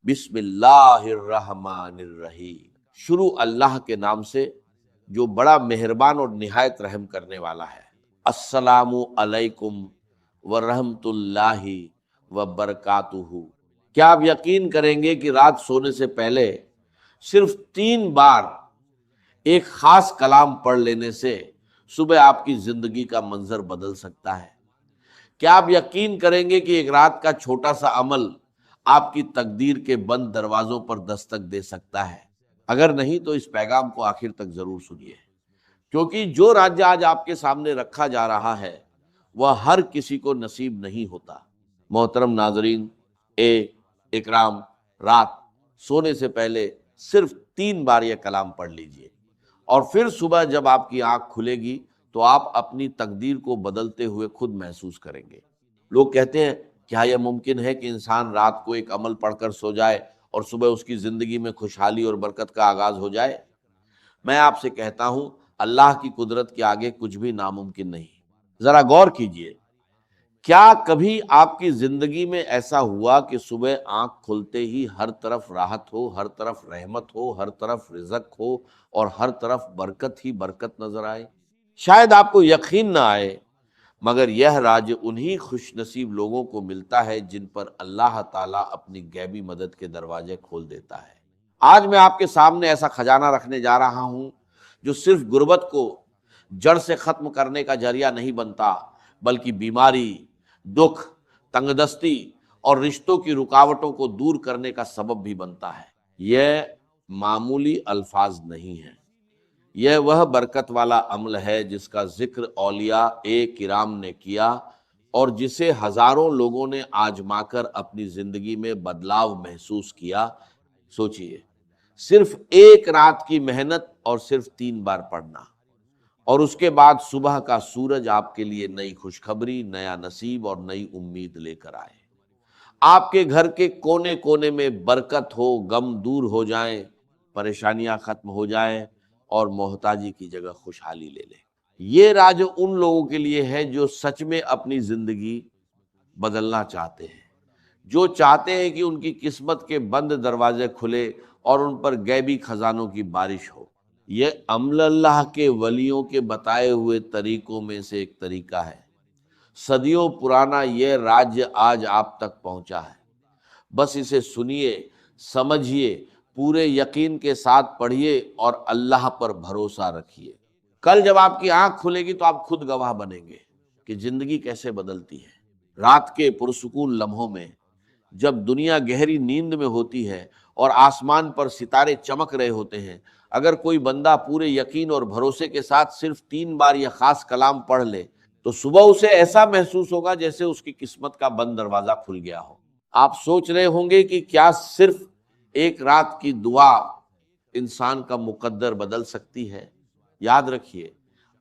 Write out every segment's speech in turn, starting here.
بسم اللہ الرحمن الرحیم، شروع اللہ کے نام سے جو بڑا مہربان اور نہایت رحم کرنے والا ہے۔ السلام علیکم ورحمۃ اللہ وبرکاتہ۔ کیا آپ یقین کریں گے کہ رات سونے سے پہلے صرف 3 بار ایک خاص کلام پڑھ لینے سے صبح آپ کی زندگی کا منظر بدل سکتا ہے؟ کیا آپ یقین کریں گے کہ ایک رات کا چھوٹا سا عمل آپ کی تقدیر کے بند دروازوں پر دستک دے سکتا ہے؟ اگر نہیں تو اس پیغام کو آخر تک ضرور سنیے، کیونکہ جو راجہ آج آپ کے سامنے رکھا جا رہا ہے وہ ہر کسی کو نصیب نہیں ہوتا۔ محترم ناظرین اکرام، رات سونے سے پہلے صرف 3 بار یہ کلام پڑھ لیجئے، اور پھر صبح جب آپ کی آنکھ کھلے گی تو آپ اپنی تقدیر کو بدلتے ہوئے خود محسوس کریں گے۔ لوگ کہتے ہیں کیا یہ ممکن ہے کہ انسان رات کو ایک عمل پڑھ کر سو جائے اور صبح اس کی زندگی میں خوشحالی اور برکت کا آغاز ہو جائے؟ میں آپ سے کہتا ہوں اللہ کی قدرت کے آگے کچھ بھی ناممکن نہیں۔ ذرا غور کیجئے، کیا کبھی آپ کی زندگی میں ایسا ہوا کہ صبح آنکھ کھلتے ہی ہر طرف راحت ہو، ہر طرف رحمت ہو، ہر طرف رزق ہو اور ہر طرف برکت ہی برکت نظر آئے؟ شاید آپ کو یقین نہ آئے، مگر یہ راج انہی خوش نصیب لوگوں کو ملتا ہے جن پر اللہ تعالیٰ اپنی غیبی مدد کے دروازے کھول دیتا ہے۔ آج میں آپ کے سامنے ایسا خزانہ رکھنے جا رہا ہوں جو صرف غربت کو جڑ سے ختم کرنے کا ذریعہ نہیں بنتا، بلکہ بیماری، دکھ، تنگ دستی اور رشتوں کی رکاوٹوں کو دور کرنے کا سبب بھی بنتا ہے۔ یہ معمولی الفاظ نہیں ہیں، یہ وہ برکت والا عمل ہے جس کا ذکر اولیاء کرام نے کیا اور جسے ہزاروں لوگوں نے آزما کر اپنی زندگی میں بدلاؤ محسوس کیا۔ سوچئے، صرف ایک رات کی محنت اور صرف 3 بار پڑھنا، اور اس کے بعد صبح کا سورج آپ کے لیے نئی خوشخبری، نیا نصیب اور نئی امید لے کر آئے۔ آپ کے گھر کے کونے کونے میں برکت ہو، غم دور ہو جائیں، پریشانیاں ختم ہو جائیں اور محتاجی کی جگہ خوشحالی لے لیں۔ یہ راج ان لوگوں کے لیے ہے جو سچ میں اپنی زندگی بدلنا چاہتے ہیں، جو چاہتے ہیں کہ ان کی قسمت کے بند دروازے کھلے اور ان پر غیبی خزانوں کی بارش ہو۔ یہ عمل اللہ کے ولیوں کے بتائے ہوئے طریقوں میں سے ایک طریقہ ہے۔ صدیوں پرانا یہ راج آج آپ تک پہنچا ہے۔ بس اسے سنیے، سمجھیے، پورے یقین کے ساتھ پڑھیے اور اللہ پر بھروسہ رکھیے۔ کل جب آپ کی آنکھ کھلے گی تو آپ خود گواہ بنیں گے کہ زندگی کیسے بدلتی ہے۔ رات کے پرسکون لمحوں میں، جب دنیا گہری نیند میں ہوتی ہے اور آسمان پر ستارے چمک رہے ہوتے ہیں، اگر کوئی بندہ پورے یقین اور بھروسے کے ساتھ صرف 3 بار یہ خاص کلام پڑھ لے تو صبح اسے ایسا محسوس ہوگا جیسے اس کی قسمت کا بند دروازہ کھل گیا ہو۔ آپ سوچ رہے ہوں گے کہ کیا صرف ایک رات کی دعا انسان کا مقدر بدل سکتی ہے؟ یاد رکھیے،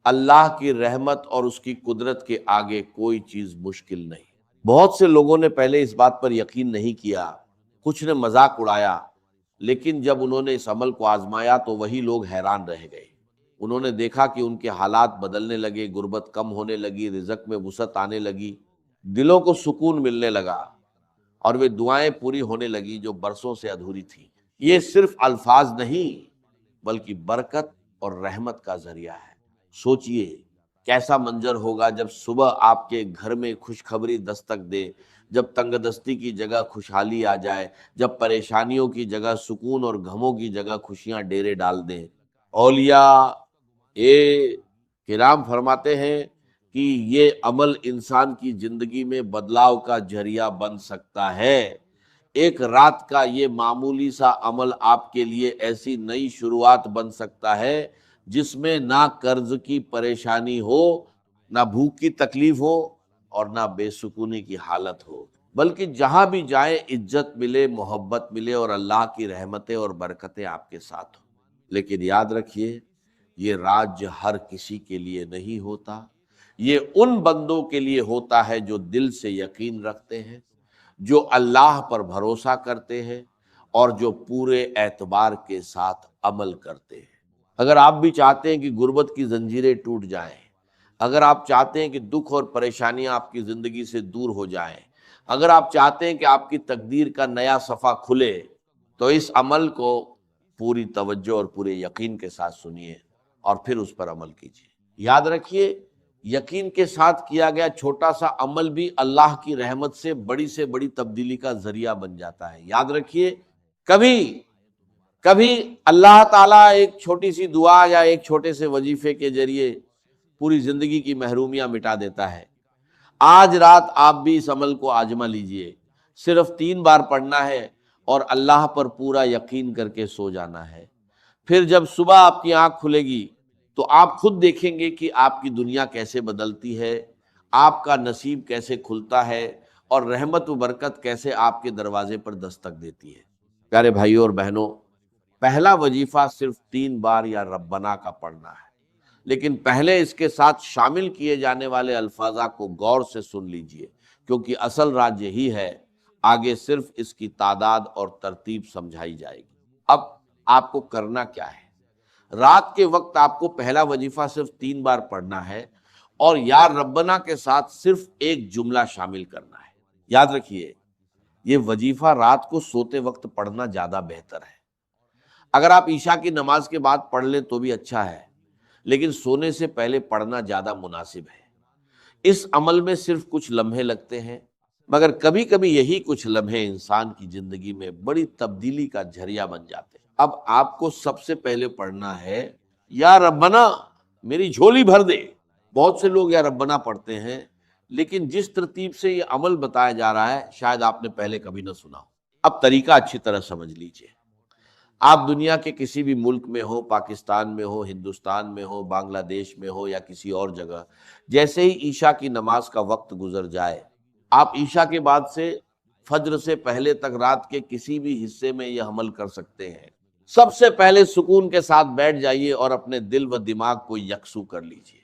اللہ کی رحمت اور اس کی قدرت کے آگے کوئی چیز مشکل نہیں۔ بہت سے لوگوں نے پہلے اس بات پر یقین نہیں کیا، کچھ نے مذاق اڑایا، لیکن جب انہوں نے اس عمل کو آزمایا تو وہی لوگ حیران رہ گئے۔ انہوں نے دیکھا کہ ان کے حالات بدلنے لگے، غربت کم ہونے لگی، رزق میں وسعت آنے لگی، دلوں کو سکون ملنے لگا، اور وہ دعائیں پوری ہونے لگی جو برسوں سے ادھوری تھیں۔ یہ صرف الفاظ نہیں بلکہ برکت اور رحمت کا ذریعہ ہے۔ سوچئے کیسا منظر ہوگا جب صبح آپ کے گھر میں خوشخبری دستک دے، جب تنگ دستی کی جگہ خوشحالی آ جائے، جب پریشانیوں کی جگہ سکون اور غموں کی جگہ خوشیاں ڈیرے ڈال دیں۔ اولیاء کرام فرماتے ہیں کہ یہ عمل انسان کی زندگی میں بدلاؤ کا ذریعہ بن سکتا ہے۔ ایک رات کا یہ معمولی سا عمل آپ کے لیے ایسی نئی شروعات بن سکتا ہے جس میں نہ قرض کی پریشانی ہو، نہ بھوک کی تکلیف ہو اور نہ بے سکونی کی حالت ہو، بلکہ جہاں بھی جائیں عزت ملے، محبت ملے اور اللہ کی رحمتیں اور برکتیں آپ کے ساتھ ہوں۔ لیکن یاد رکھیے، یہ راج ہر کسی کے لیے نہیں ہوتا، یہ ان بندوں کے لیے ہوتا ہے جو دل سے یقین رکھتے ہیں، جو اللہ پر بھروسہ کرتے ہیں اور جو پورے اعتبار کے ساتھ عمل کرتے ہیں۔ اگر آپ بھی چاہتے ہیں کہ غربت کی زنجیریں ٹوٹ جائیں، اگر آپ چاہتے ہیں کہ دکھ اور پریشانیاں آپ کی زندگی سے دور ہو جائیں، اگر آپ چاہتے ہیں کہ آپ کی تقدیر کا نیا صفحہ کھلے، تو اس عمل کو پوری توجہ اور پورے یقین کے ساتھ سنیے اور پھر اس پر عمل کیجیے۔ یاد رکھیے، یقین کے ساتھ کیا گیا چھوٹا سا عمل بھی اللہ کی رحمت سے بڑی تبدیلی کا ذریعہ بن جاتا ہے۔ یاد رکھیے، کبھی اللہ تعالیٰ ایک چھوٹی سی دعا یا ایک چھوٹے سے وظیفے کے ذریعے پوری زندگی کی محرومیاں مٹا دیتا ہے۔ آج رات آپ بھی اس عمل کو آزما لیجئے، صرف 3 بار پڑھنا ہے اور اللہ پر پورا یقین کر کے سو جانا ہے۔ پھر جب صبح آپ کی آنکھ کھلے گی تو آپ خود دیکھیں گے کہ آپ کی دنیا کیسے بدلتی ہے، آپ کا نصیب کیسے کھلتا ہے اور رحمت و برکت کیسے آپ کے دروازے پر دستک دیتی ہے۔ پیارے بھائیوں اور بہنوں، پہلا وظیفہ صرف 3 بار یا ربنا کا پڑھنا ہے، لیکن پہلے اس کے ساتھ شامل کیے جانے والے الفاظ کو غور سے سن لیجئے، کیونکہ اصل راز یہی ہے، آگے صرف اس کی تعداد اور ترتیب سمجھائی جائے گی۔ اب آپ کو کرنا کیا ہے؟ رات کے وقت آپ کو پہلا وظیفہ صرف 3 بار پڑھنا ہے اور یا ربنا کے ساتھ صرف ایک جملہ شامل کرنا ہے۔ یاد رکھیے، یہ وظیفہ رات کو سوتے وقت پڑھنا زیادہ بہتر ہے۔ اگر آپ عشاء کی نماز کے بعد پڑھ لیں تو بھی اچھا ہے، لیکن سونے سے پہلے پڑھنا زیادہ مناسب ہے۔ اس عمل میں صرف کچھ لمحے لگتے ہیں، مگر کبھی کبھی یہی کچھ لمحے انسان کی زندگی میں بڑی تبدیلی کا ذریعہ بن جاتے ہیں۔ اب آپ کو سب سے پہلے پڑھنا ہے یا ربنا میری جھولی بھر دے۔ بہت سے لوگ یا ربنا پڑھتے ہیں، لیکن جس ترتیب سے یہ عمل بتایا جا رہا ہے شاید آپ نے پہلے کبھی نہ سنا ہو۔ اب طریقہ اچھی طرح سمجھ لیجئے۔ آپ دنیا کے کسی بھی ملک میں ہو، پاکستان میں ہو، ہندوستان میں ہو، بنگلہ دیش میں ہو یا کسی اور جگہ، جیسے ہی عشاء کی نماز کا وقت گزر جائے، آپ عشاء کے بعد سے فجر سے پہلے تک رات کے کسی بھی حصے میں یہ عمل کر سکتے ہیں۔ سب سے پہلے سکون کے ساتھ بیٹھ جائیے اور اپنے دل و دماغ کو یکسو کر لیجئے۔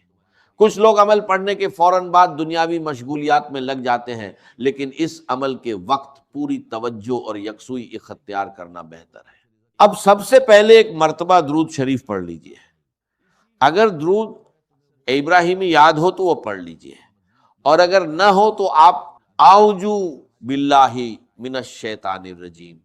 کچھ لوگ عمل پڑھنے کے فوراً بعد دنیاوی مشغولیات میں لگ جاتے ہیں، لیکن اس عمل کے وقت پوری توجہ اور یکسوئی اختیار کرنا بہتر ہے۔ اب سب سے پہلے ایک مرتبہ درود شریف پڑھ لیجئے۔ اگر درود ابراہیمی یاد ہو تو وہ پڑھ لیجئے، اور اگر نہ ہو تو آپ اعوذ باللہ من الشیطان الرجیم،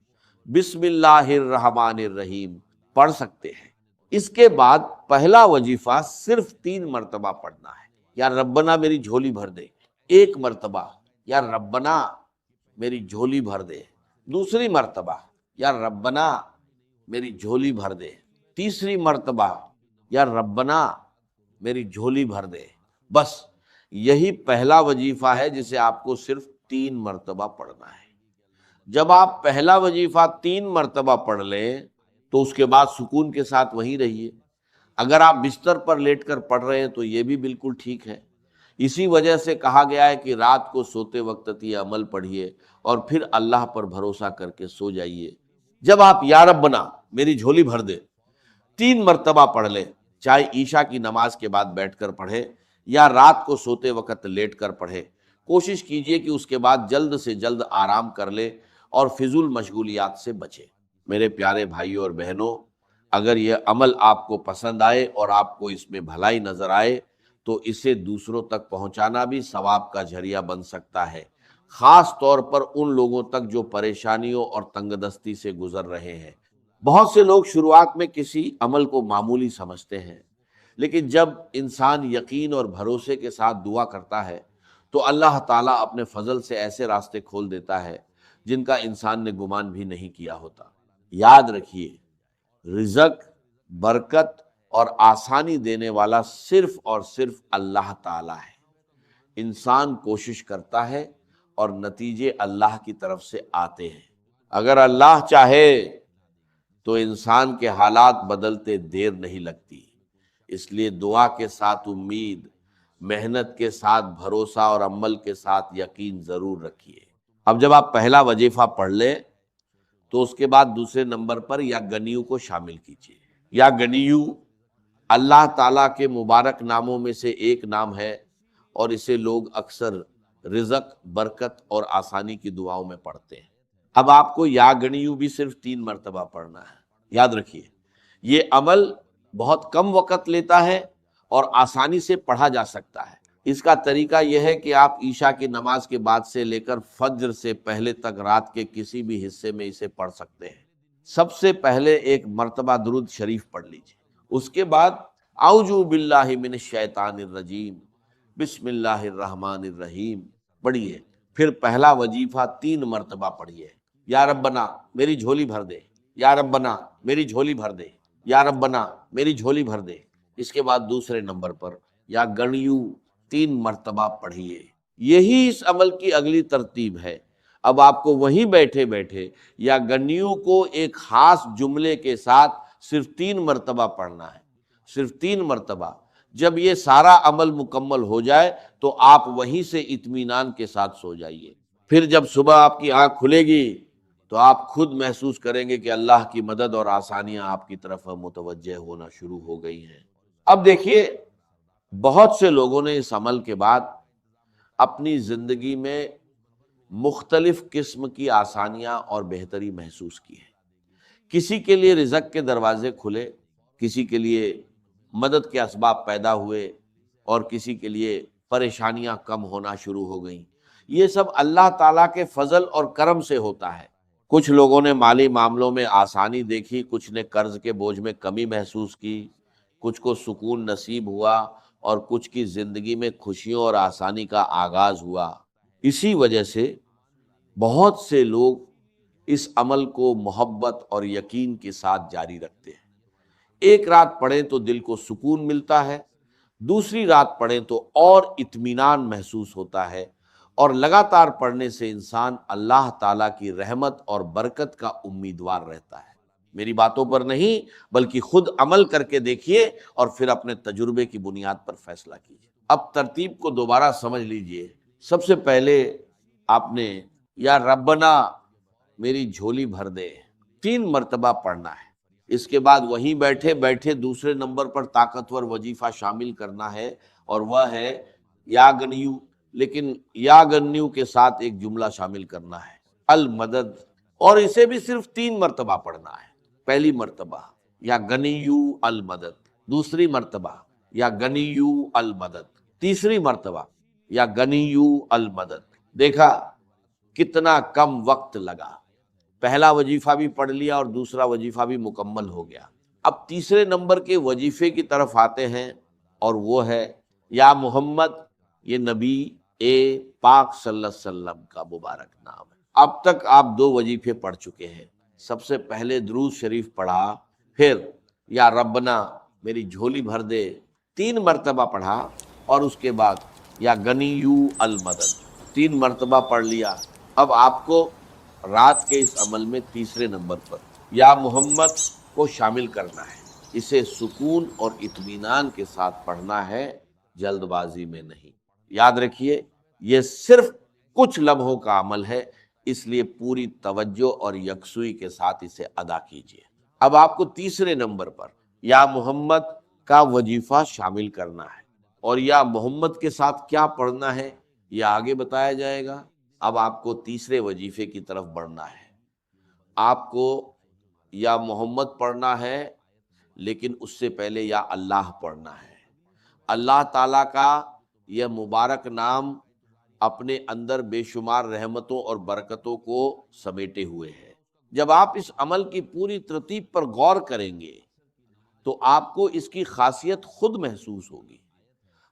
بسم اللہ الرحمن الرحیم پڑھ سکتے ہیں۔ اس کے بعد پہلا وظیفہ صرف 3 مرتبہ پڑھنا ہے۔ یا ربنا میری جھولی بھر دے، ایک مرتبہ، یا ربنا میری جھولی بھر دے، دوسری مرتبہ، یا ربنا میری جھولی بھر دے، تیسری مرتبہ، یا ربنا میری جھولی بھر دے۔ بس یہی پہلا وظیفہ ہے جسے آپ کو صرف 3 مرتبہ پڑھنا ہے۔ جب آپ پہلا وظیفہ 3 مرتبہ پڑھ لیں تو اس کے بعد سکون کے ساتھ وہیں رہیے۔ اگر آپ بستر پر لیٹ کر پڑھ رہے ہیں تو یہ بھی بالکل ٹھیک ہے۔ اسی وجہ سے کہا گیا ہے کہ رات کو سوتے وقت یہ عمل پڑھیے اور پھر اللہ پر بھروسہ کر کے سو جائیے۔ جب آپ یا ربنا میری جھولی بھر دے 3 مرتبہ پڑھ لیں، چاہے عشاء کی نماز کے بعد بیٹھ کر پڑھے یا رات کو سوتے وقت لیٹ کر پڑھے، کوشش کیجئے کہ اس کے بعد جلد سے جلد آرام کر لے اور فضول مشغولیات سے بچے۔ میرے پیارے بھائیوں اور بہنوں، اگر یہ عمل آپ کو پسند آئے اور آپ کو اس میں بھلائی نظر آئے تو اسے دوسروں تک پہنچانا بھی ثواب کا ذریعہ بن سکتا ہے، خاص طور پر ان لوگوں تک جو پریشانیوں اور تنگ دستی سے گزر رہے ہیں۔ بہت سے لوگ شروعات میں کسی عمل کو معمولی سمجھتے ہیں، لیکن جب انسان یقین اور بھروسے کے ساتھ دعا کرتا ہے تو اللہ تعالیٰ اپنے فضل سے ایسے راستے کھول دیتا ہے جن کا انسان نے گمان بھی نہیں کیا ہوتا۔ یاد رکھیے، رزق، برکت اور آسانی دینے والا صرف اور صرف اللہ تعالیٰ ہے۔ انسان کوشش کرتا ہے اور نتیجے اللہ کی طرف سے آتے ہیں۔ اگر اللہ چاہے تو انسان کے حالات بدلتے دیر نہیں لگتی۔ اس لیے دعا کے ساتھ امید، محنت کے ساتھ بھروسہ اور عمل کے ساتھ یقین ضرور رکھیے۔ اب جب آپ پہلا وظیفہ پڑھ لیں تو اس کے بعد دوسرے نمبر پر یا گنیو کو شامل کیجیے۔ یا گنیو اللہ تعالیٰ کے مبارک ناموں میں سے ایک نام ہے اور اسے لوگ اکثر رزق، برکت اور آسانی کی دعاؤں میں پڑھتے ہیں۔ اب آپ کو یا گنیو بھی صرف 3 مرتبہ پڑھنا ہے۔ یاد رکھیے، یہ عمل بہت کم وقت لیتا ہے اور آسانی سے پڑھا جا سکتا ہے۔ اس کا طریقہ یہ ہے کہ آپ عشاء کی نماز کے بعد سے لے کر فجر سے پہلے تک رات کے کسی بھی حصے میں اسے پڑھ سکتے ہیں۔ سب سے پہلے ایک مرتبہ درود شریف پڑھ لیجیے، اس کے بعد اعوذ باللہ من الشیطان الرجیم بسم اللہ الرحمن الرحیم پڑھیے، پھر پہلا وظیفہ 3 مرتبہ پڑھیے، یا ربنا میری جھولی بھر دے، یا ربنا میری جھولی بھر دے، یا ربنا میری جھولی بھر دے۔ اس کے بعد دوسرے نمبر پر یا گنیو 3 مرتبہ پڑھیے۔ یہی اس عمل کی اگلی ترتیب ہے۔ اب آپ کو وہیں بیٹھے بیٹھے یا گنیو کو ایک خاص جملے کے ساتھ صرف 3 مرتبہ پڑھنا ہے، صرف 3 مرتبہ۔ جب یہ سارا عمل مکمل ہو جائے تو آپ وہیں سے اطمینان کے ساتھ سو جائیے۔ پھر جب صبح آپ کی آنکھ کھلے گی تو آپ خود محسوس کریں گے کہ اللہ کی مدد اور آسانیاں آپ کی طرف متوجہ ہونا شروع ہو گئی ہیں۔ اب دیکھیے، بہت سے لوگوں نے اس عمل کے بعد اپنی زندگی میں مختلف قسم کی آسانیاں اور بہتری محسوس کی ہے۔ کسی کے لیے رزق کے دروازے کھلے، کسی کے لیے مدد کے اسباب پیدا ہوئے، اور کسی کے لیے پریشانیاں کم ہونا شروع ہو گئیں۔ یہ سب اللہ تعالیٰ کے فضل اور کرم سے ہوتا ہے۔ کچھ لوگوں نے مالی معاملوں میں آسانی دیکھی، کچھ نے قرض کے بوجھ میں کمی محسوس کی، کچھ کو سکون نصیب ہوا، اور کچھ کی زندگی میں خوشیوں اور آسانی کا آغاز ہوا۔ اسی وجہ سے بہت سے لوگ اس عمل کو محبت اور یقین کے ساتھ جاری رکھتے ہیں۔ ایک رات پڑھیں تو دل کو سکون ملتا ہے، دوسری رات پڑھیں تو اور اطمینان محسوس ہوتا ہے، اور لگاتار پڑھنے سے انسان اللہ تعالیٰ کی رحمت اور برکت کا امیدوار رہتا ہے۔ میری باتوں پر نہیں بلکہ خود عمل کر کے دیکھیے اور پھر اپنے تجربے کی بنیاد پر فیصلہ کیجیے۔ اب ترتیب کو دوبارہ سمجھ لیجئے۔ سب سے پہلے آپ نے یا ربنا میری جھولی بھر دے 3 مرتبہ پڑھنا ہے۔ اس کے بعد وہیں بیٹھے بیٹھے دوسرے نمبر پر طاقتور وظیفہ شامل کرنا ہے، اور وہ ہے یا گنیو، لیکن یا گنیو کے ساتھ ایک جملہ شامل کرنا ہے، المدد، اور اسے بھی صرف 3 مرتبہ پڑھنا ہے۔ پہلی مرتبہ یا گنیو المدد، دوسری مرتبہ یا گنیو المدد، تیسری مرتبہ یا گنیو المدد۔ دیکھا کتنا کم وقت لگا، پہلا وظیفہ بھی پڑھ لیا اور دوسرا وظیفہ بھی مکمل ہو گیا۔ اب تیسرے نمبر کے وظیفے کی طرف آتے ہیں، اور وہ ہے یا محمد۔ یہ نبی پاک صلی اللہ علیہ وسلم کا مبارک نام ہے۔ اب تک آپ 2 وظیفے پڑھ چکے ہیں۔ سب سے پہلے درود شریف پڑھا، پھر یا ربنا میری جھولی بھر دے 3 مرتبہ پڑھا، اور اس کے بعد یا گنیو المدد 3 مرتبہ پڑھ لیا۔ اب آپ کو رات کے اس عمل میں تیسرے نمبر پر یا محمد کو شامل کرنا ہے۔ اسے سکون اور اطمینان کے ساتھ پڑھنا ہے، جلد بازی میں نہیں۔ یاد رکھیے، یہ صرف کچھ لمحوں کا عمل ہے، اس لیے پوری توجہ اور یکسوئی کے ساتھ اسے ادا کیجیے۔ اب آپ کو تیسرے نمبر پر یا محمد کا وظیفہ شامل کرنا ہے، اور یا محمد کے ساتھ کیا پڑھنا ہے یہ آگے بتایا جائے گا۔ اب آپ کو تیسرے وظیفے کی طرف بڑھنا ہے۔ آپ کو یا محمد پڑھنا ہے، لیکن اس سے پہلے یا اللہ پڑھنا ہے۔ اللہ تعالیٰ کا یہ مبارک نام اپنے اندر بے شمار رحمتوں اور برکتوں کو سمیٹے ہوئے ہے۔ جب آپ اس عمل کی پوری ترتیب پر غور کریں گے تو آپ کو اس کی خاصیت خود محسوس ہوگی۔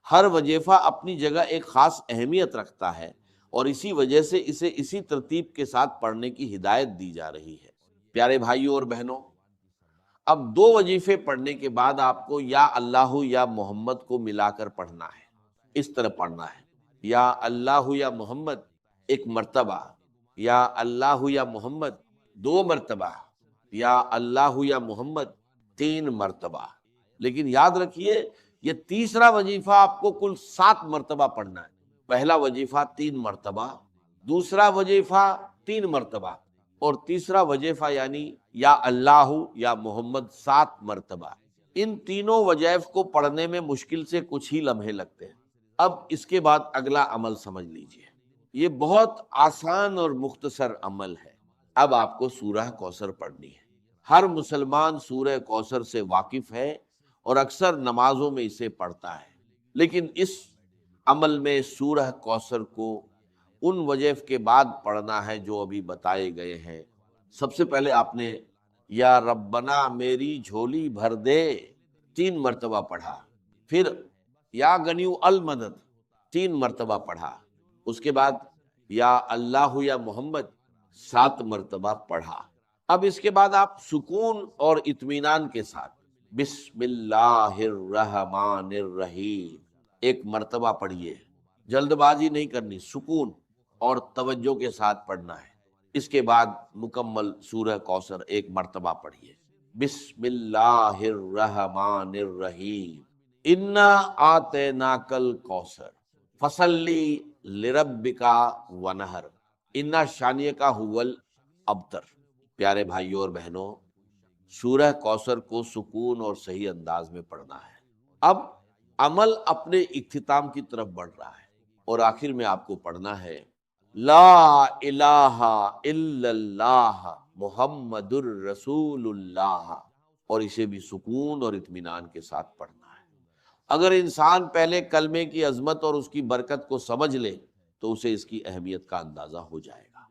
ہر وظیفہ اپنی جگہ ایک خاص اہمیت رکھتا ہے، اور اسی وجہ سے اسے اسی ترتیب کے ساتھ پڑھنے کی ہدایت دی جا رہی ہے۔ پیارے بھائیوں اور بہنوں، اب 2 وظیفے پڑھنے کے بعد آپ کو یا اللہ یا محمد کو ملا کر پڑھنا ہے۔ اس طرح پڑھنا ہے، یا اللہ یا محمد 1 مرتبہ، یا اللہ یا محمد 2 مرتبہ، یا اللہ یا محمد 3 مرتبہ۔ لیکن یاد رکھیے، یہ تیسرا وظیفہ آپ کو کل 7 مرتبہ پڑھنا ہے۔ پہلا وظیفہ 3 مرتبہ، دوسرا وظیفہ 3 مرتبہ، اور تیسرا وظیفہ یعنی یا اللہ یا محمد 7 مرتبہ۔ ان تینوں وظائف کو پڑھنے میں مشکل سے کچھ ہی لمحے لگتے ہیں۔ اب اس کے بعد اگلا عمل سمجھ لیجئے، یہ بہت آسان اور مختصر عمل ہے۔ اب آپ کو سورہ کوثر پڑھنی ہے۔ ہر مسلمان سورہ کوثر سے واقف ہے اور اکثر نمازوں میں اسے پڑھتا ہے، لیکن اس عمل میں سورہ کوثر کو ان وظائف کے بعد پڑھنا ہے جو ابھی بتائے گئے ہیں۔ سب سے پہلے آپ نے یا ربنا میری جھولی بھر دے 3 مرتبہ پڑھا، پھر یا غنیو المدد 3 مرتبہ پڑھا، اس کے بعد یا اللہ یا محمد 7 مرتبہ پڑھا۔ اب اس کے بعد آپ سکون اور اطمینان کے ساتھ بسم اللہ الرحمن الرحیم 1 مرتبہ پڑھیے، جلد بازی نہیں کرنی، سکون اور توجہ کے ساتھ پڑھنا ہے۔ اس کے بعد مکمل سورہ کوثر 1 مرتبہ پڑھیے، بسم اللہ الرحمن الرحیم انا آتیناک الکوثر فصلی لربک ونہر انا شانیہ کا ہول ابتر۔ پیارے بھائیوں اور بہنوں، سورہ کوثر کو سکون اور صحیح انداز میں پڑھنا ہے۔ اب عمل اپنے اختتام کی طرف بڑھ رہا ہے اور آخر میں آپ کو پڑھنا ہے لا الہ الا اللہ محمد الرسول اللہ، اور اسے بھی سکون اور اطمینان کے ساتھ پڑھنا ہے۔ اگر انسان پہلے کلمے کی عظمت اور اس کی برکت کو سمجھ لے تو اسے اس کی اہمیت کا اندازہ ہو جائے گا۔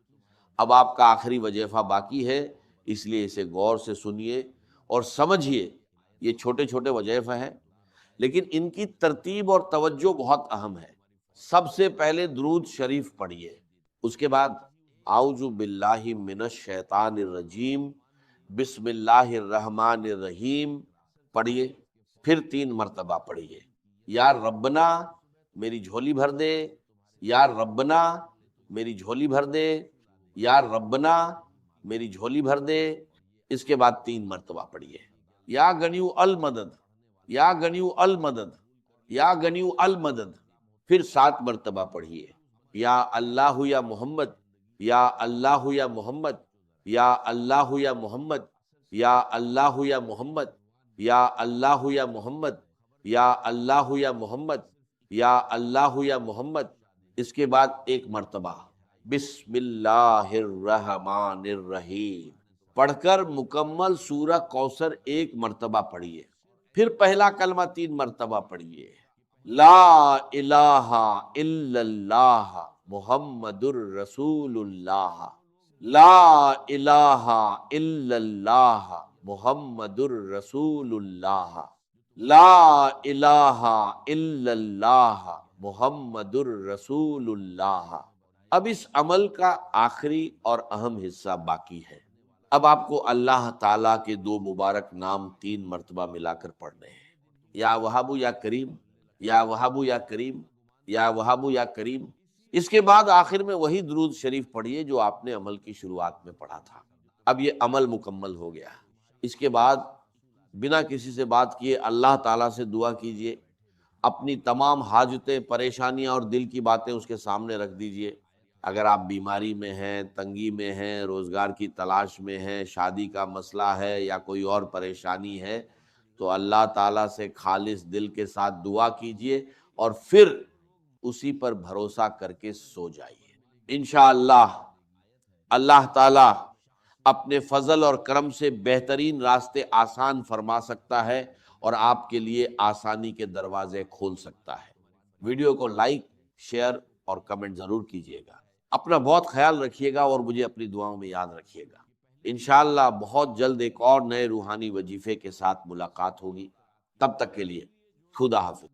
اب آپ کا آخری وظیفہ باقی ہے، اس لیے اسے غور سے سنیے اور سمجھیے۔ یہ چھوٹے چھوٹے وظیفے ہیں لیکن ان کی ترتیب اور توجہ بہت اہم ہے۔ سب سے پہلے درود شریف پڑھیے، اس کے بعد اعوذ باللہ من الشیطان الرجیم بسم اللہ الرحمن الرحیم پڑھیے، پھر 3 مرتبہ پڑھیے، یا ربنا میری جھولی بھر دے، یا ربنا میری جھولی بھر دے، یا ربنا میری جھولی بھر دے۔ اس کے بعد 3 مرتبہ پڑھیے، یا غنیو المدد، یا غنیو المدد، یا غنیو المدد، پھر 7 مرتبہ پڑھیے، یا اللہ یا محمد، یا اللہ یا محمد، یا اللہ یا محمد، یا اللہ یا محمد، یا اللہ یا محمد، یا اللہ یا محمد، یا اللہ یا محمد۔ اس کے بعد 1 مرتبہ بسم اللہ الرحمن الرحیم پڑھ کر مکمل سورہ کوثر 1 مرتبہ پڑھیے، پھر پہلا کلمہ 3 مرتبہ پڑھیے، لا الہ الا اللہ محمد الرسول اللہ، لا الہ الا اللہ محمد الرسول اللہ، لا الہ الا اللہ محمد الرسول اللہ۔ اب اس عمل کا آخری اور اہم حصہ باقی ہے۔ اب آپ کو اللہ تعالیٰ کے 2 مبارک نام 3 مرتبہ ملا کر پڑھنے ہیں، یا وہاب یا کریم، یا وہاب یا کریم، یا وہاب یا کریم۔ اس کے بعد آخر میں وہی درود شریف پڑھیے جو آپ نے عمل کی شروعات میں پڑھا تھا۔ اب یہ عمل مکمل ہو گیا۔ اس کے بعد بنا کسی سے بات کیے اللہ تعالیٰ سے دعا کیجیے، اپنی تمام حاجتیں، پریشانیاں اور دل کی باتیں اس کے سامنے رکھ دیجیے۔ اگر آپ بیماری میں ہیں، تنگی میں ہیں، روزگار کی تلاش میں ہیں، شادی کا مسئلہ ہے یا کوئی اور پریشانی ہے تو اللہ تعالیٰ سے خالص دل کے ساتھ دعا کیجیے اور پھر اسی پر بھروسہ کر کے سو جائیے۔ انشاءاللہ اللہ تعالیٰ اپنے فضل اور کرم سے بہترین راستے آسان فرما سکتا ہے اور آپ کے لیے آسانی کے دروازے کھول سکتا ہے۔ ویڈیو کو لائک، شیئر اور کمنٹ ضرور کیجیے گا۔ اپنا بہت خیال رکھیے گا اور مجھے اپنی دعاؤں میں یاد رکھیے گا۔ انشاءاللہ بہت جلد ایک اور نئے روحانی وظیفے کے ساتھ ملاقات ہوگی۔ تب تک کے لیے خدا حافظ۔